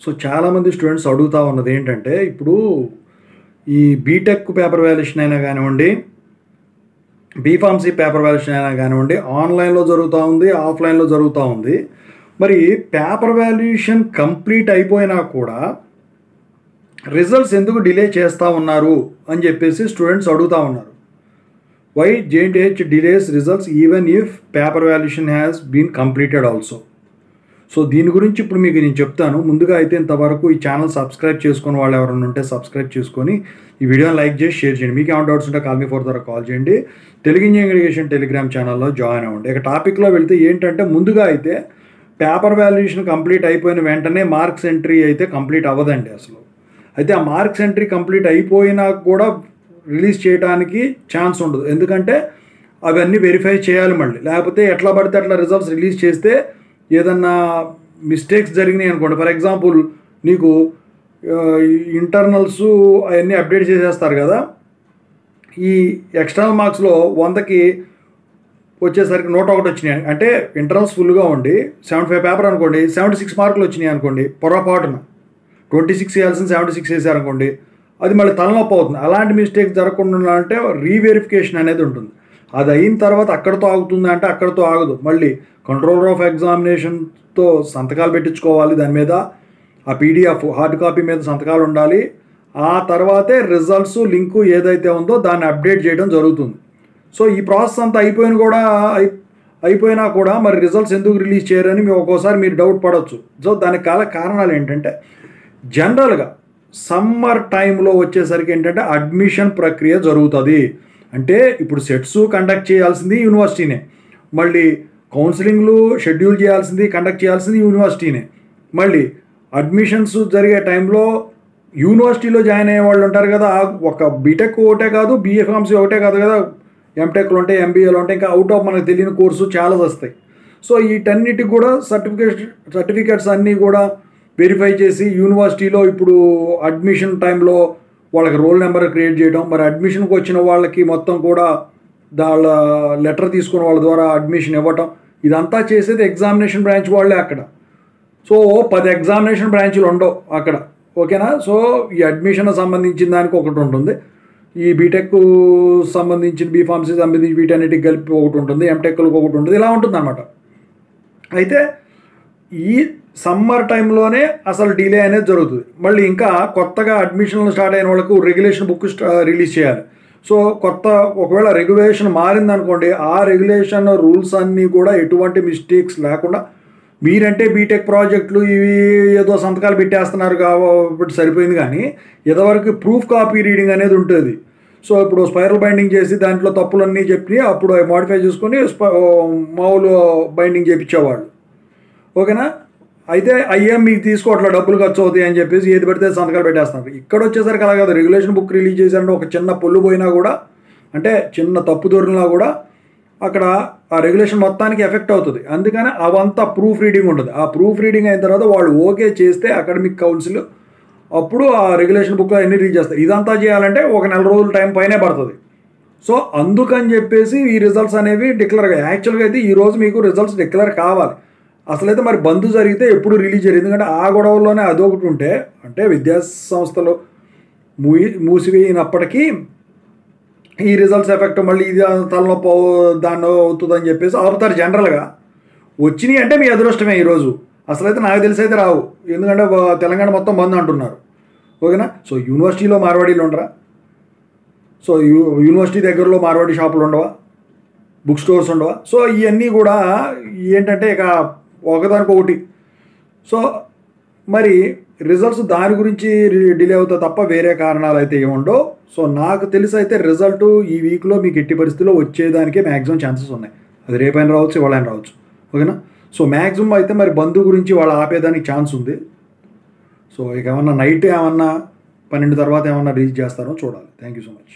So చాలామంది students అడుగుతా ఉన్నది ఏంటంటే, ఇప్పుడు ఈ బీటెక్ పేపర్ వాల్యుయేషన్ అయినా కానివ్వండి, బీఫార్మసీ పేపర్ వాల్యుయేషన్ అయినా కానివ్వండి, ఆన్లైన్లో జరుగుతూ ఉంది, ఆఫ్లైన్లో జరుగుతూ ఉంది. మరి పేపర్ వాల్యుయేషన్ కంప్లీట్ అయిపోయినా కూడా రిజల్ట్స్ ఎందుకు డిలే చేస్తూ ఉన్నారు అని చెప్పేసి స్టూడెంట్స్ అడుగుతూ ఉన్నారు. Why JNTH delays results even if paper valuation has been completed also. So దీని గురించి ఇప్పుడు మీకు నేను చెప్తాను. ముందుగా అయితే ఇంతవరకు ఈ ఛానల్ సబ్స్క్రైబ్ చేసుకుని వాళ్ళు ఎవరైనా ఉంటే సబ్స్క్రైబ్ చేసుకొని ఈ వీడియోని లైక్ చేసి షేర్ చేయండి. మీకు ఏమైనా డౌట్స్ ఉంటే కాల్ మీ 4 ద్వారా కాల్ చేయండి. తెలుగు ఇంజనీరింగ్ ఎడ్యుకేషన్ టెలిగ్రామ్ ఛానల్లో జాయిన్ అవ్వండి. ఇక టాపిక్లో వెళ్తే ఏంటంటే, ముందుగా అయితే పేపర్ వాల్యుయేషన్ కంప్లీట్ అయిపోయిన వెంటనే మార్క్స్ ఎంట్రీ అయితే కంప్లీట్ అవ్వదండి అసలు. అయితే ఆ మార్క్స్ ఎంట్రీ కంప్లీట్ అయిపోయినా కూడా రిలీజ్ చేయడానికి ఛాన్స్ ఉండదు. ఎందుకంటే అవన్నీ వెరిఫై చేయాలి మళ్ళీ. లేకపోతే ఎట్లా పడితే అట్లా రిజల్ట్స్ రిలీజ్ చేస్తే ఏదన్నా మిస్టేక్స్ జరిగినాయి అనుకోండి, ఫర్ ఎగ్జాంపుల్ నీకు ఇంటర్నల్స్ అవన్నీ అప్డేట్ చేసేస్తారు కదా, ఈ ఎక్స్టర్నల్ మార్క్స్లో 100కి వచ్చేసరికి 101 వచ్చినాయి అంటే ఇంటర్నల్స్ ఫుల్గా ఉండి 75 పేపర్ అనుకోండి, 76 మార్కులు వచ్చినాయి అనుకోండి, పొరపాటున 26 వేయాల్సిన 76 వేసారనుకోండి, అది మళ్ళీ తలనొప్పి అవుతుంది. అలాంటి మిస్టేక్స్ జరగకుండా అంటే రీవెరిఫికేషన్ అనేది ఉంటుంది. అది అయిన తర్వాత అక్కడితో ఆగుతుంది అంటే అక్కడితో ఆగదు. మళ్ళీ కంట్రోలర్ ఆఫ్ ఎగ్జామినేషన్తో సంతకాలు పెట్టించుకోవాలి, దాని మీద ఆ PDF హార్డ్ కాపీ మీద సంతకాలు ఉండాలి. ఆ తర్వాతే రిజల్ట్స్ లింకు ఏదైతే ఉందో దాన్ని అప్డేట్ చేయడం జరుగుతుంది. సో ఈ ప్రాసెస్ అంతా అయిపోయినా కూడా మరి రిజల్ట్స్ ఎందుకు రిలీజ్ చేయరని ఒక్కోసారి మీరు డౌట్ పడవచ్చు. సో దానికి కారణాలు ఏంటంటే, జనరల్గా సమ్మర్ టైంలో వచ్చేసరికి ఏంటంటే అడ్మిషన్ ప్రక్రియ జరుగుతుంది. అంటే ఇప్పుడు సెట్స్ కండక్ట్ చేయాల్సింది యూనివర్సిటీనే, మళ్ళీ కౌన్సిలింగ్లు షెడ్యూల్ చేయాల్సింది కండక్ట్ చేయాల్సింది యూనివర్సిటీనే, మళ్ళీ అడ్మిషన్స్ జరిగే టైంలో యూనివర్సిటీలో జాయిన్ అయ్యే వాళ్ళు ఉంటారు కదా, ఒక బీటెక్ ఒకటే కాదు, BA ఫార్మసీ ఒకటే కాదు కదా, ఎంటెక్లు ఉంటాయి, MBAలు ఉంటాయి, ఇంకా అవుట్ ఆఫ్ మనకు తెలియని కోర్సు చాలా వస్తాయి. సో వీటన్నిటికి కూడా సర్టిఫికేట్స్ అన్నీ కూడా వెరిఫై చేసి యూనివర్సిటీలో ఇప్పుడు అడ్మిషన్ టైంలో వాళ్ళకి రోల్ నెంబర్ క్రియేట్ చేయడం, మరి అడ్మిషన్కి వచ్చిన వాళ్ళకి మొత్తం కూడా వాళ్ళ లెటర్ తీసుకున్న వాళ్ళ ద్వారా అడ్మిషన్ ఇవ్వటం, ఇదంతా చేసేది ఎగ్జామినేషన్ బ్రాంచ్ వాళ్ళే అక్కడ. సో 10 ఎగ్జామినేషన్ బ్రాంచ్లు ఉండవు అక్కడ, ఓకేనా. సో ఈ అడ్మిషన్ సంబంధించిన దానికి ఒకటి ఉంటుంది, ఈ బీటెక్ సంబంధించిన బీఫార్మసీ సంబంధించి వీటన్నిటికి కలిపి ఒకటి ఉంటుంది, ఎంటెక్లకు ఒకటి ఉంటుంది, ఇలా ఉంటుంది అన్నమాట. అయితే ఈ సమ్మర్ టైంలోనే అసలు డిలే అనేది జరుగుతుంది. మళ్ళీ ఇంకా కొత్తగా అడ్మిషన్లు స్టార్ట్ అయిన వాళ్ళకు రెగ్యులేషన్ బుక్ రిలీజ్ చేయాలి. సో ఒకవేళ రెగ్యులేషన్ మారిందనుకోండి, ఆ రెగ్యులేషన్ రూల్స్ అన్నీ కూడా ఎటువంటి మిస్టేక్స్ లేకుండా, మీరంటే బీటెక్ ప్రాజెక్టులు ఇవి ఏదో సంతకాలు పెట్టేస్తున్నారు కాబట్టి సరిపోయింది, కానీ ఇదివరకు ప్రూఫ్ కాపీ రీడింగ్ అనేది ఉంటుంది. సో ఇప్పుడు స్పైరల్ బైండింగ్ చేసి దాంట్లో తప్పులన్నీ చెప్పి అప్పుడు మోడిఫై చేసుకొని మామూలు బైండింగ్ చేయించేవాళ్ళు, ఓకేనా. అయితే అయ్యే మీకు తీసుకోవట్లే, డబ్బులు ఖర్చు అవుతాయి అని చెప్పేసి ఏది పడితే సంతకాలు పెట్టేస్తున్నారు. ఇక్కడ వచ్చేసరికి అలా కాదు, రెగ్యులేషన్ బుక్ రిలీజ్ చేశారంటే ఒక చిన్న పొల్లు పోయినా కూడా, అంటే చిన్న తప్పు దొరికినా కూడా అక్కడ ఆ రెగ్యులేషన్ మొత్తానికి ఎఫెక్ట్ అవుతుంది. అందుకని అవంతా ప్రూఫ్ రీడింగ్ ఉంటుంది. ఆ ప్రూఫ్ రీడింగ్ అయిన తర్వాత వాళ్ళు ఓకే చేస్తే అకాడమిక్ కౌన్సిల్ అప్పుడు ఆ రెగ్యులేషన్ బుక్ అన్నీ రిలీజ్ చేస్తారు. ఇదంతా చేయాలంటే ఒక 4 రోజుల టైం పైనే పడుతుంది. సో అందుకని చెప్పేసి ఈ రిజల్ట్స్ అనేవి డిక్లేర్ యాక్చువల్గా అయితే ఈరోజు మీకు రిజల్ట్స్ డిక్లేర్ కావాలి. అసలైతే మరి బంద్ జరిగితే ఎప్పుడు రిలీజ్ చేయరు, ఎందుకంటే ఆ గొడవల్లోనే అదొకటి ఉంటే, అంటే విద్యా సంస్థలు మూసివేయినప్పటికీ ఈ రిజల్ట్స్ ఎఫెక్ట్ మళ్ళీ ఇది తలనొప్పి దాన్ని అవుతుందని చెప్పేసి ఆపుతారు. జనరల్గా వచ్చినాయి అంటే మీ అదృష్టమే. ఈరోజు అసలైతే నాకు తెలిసి అయితే రావు, ఎందుకంటే తెలంగాణ మొత్తం బంద్ అంటున్నారు, ఓకేనా. సో యూనివర్సిటీలో మార్వాడీలు ఉండరా, సో యూనివర్సిటీ దగ్గరలో మార్వాడీ షాపులు ఉండవా, బుక్ స్టోర్స్ ఉండవా. సో ఇవన్నీ కూడా ఏంటంటే ఇక ఒకదానికొకటి. సో మరి రిజల్ట్స్ దాని గురించి డిలే అవుతా తప్ప వేరే కారణాలు అయితే ఏముండవు. సో నాకు తెలిసి అయితే రిజల్ట్ ఈ వీక్లో మీకు ఎట్టి పరిస్థితిలో వచ్చేదానికే మ్యాక్సిమం ఛాన్సెస్ ఉన్నాయి. అది రేపైనా రావచ్చు, ఇవాళైనా రావచ్చు, ఓకేనా. సో మ్యాక్సిమం అయితే మరి బంధు గురించి వాళ్ళు ఆపేదానికి ఛాన్స్ ఉంది. సో ఇక ఏమన్నా నైట్ ఏమన్నా 12 తర్వాత ఏమన్నా రిలీజ్ చేస్తారో చూడాలి. Thank you so much.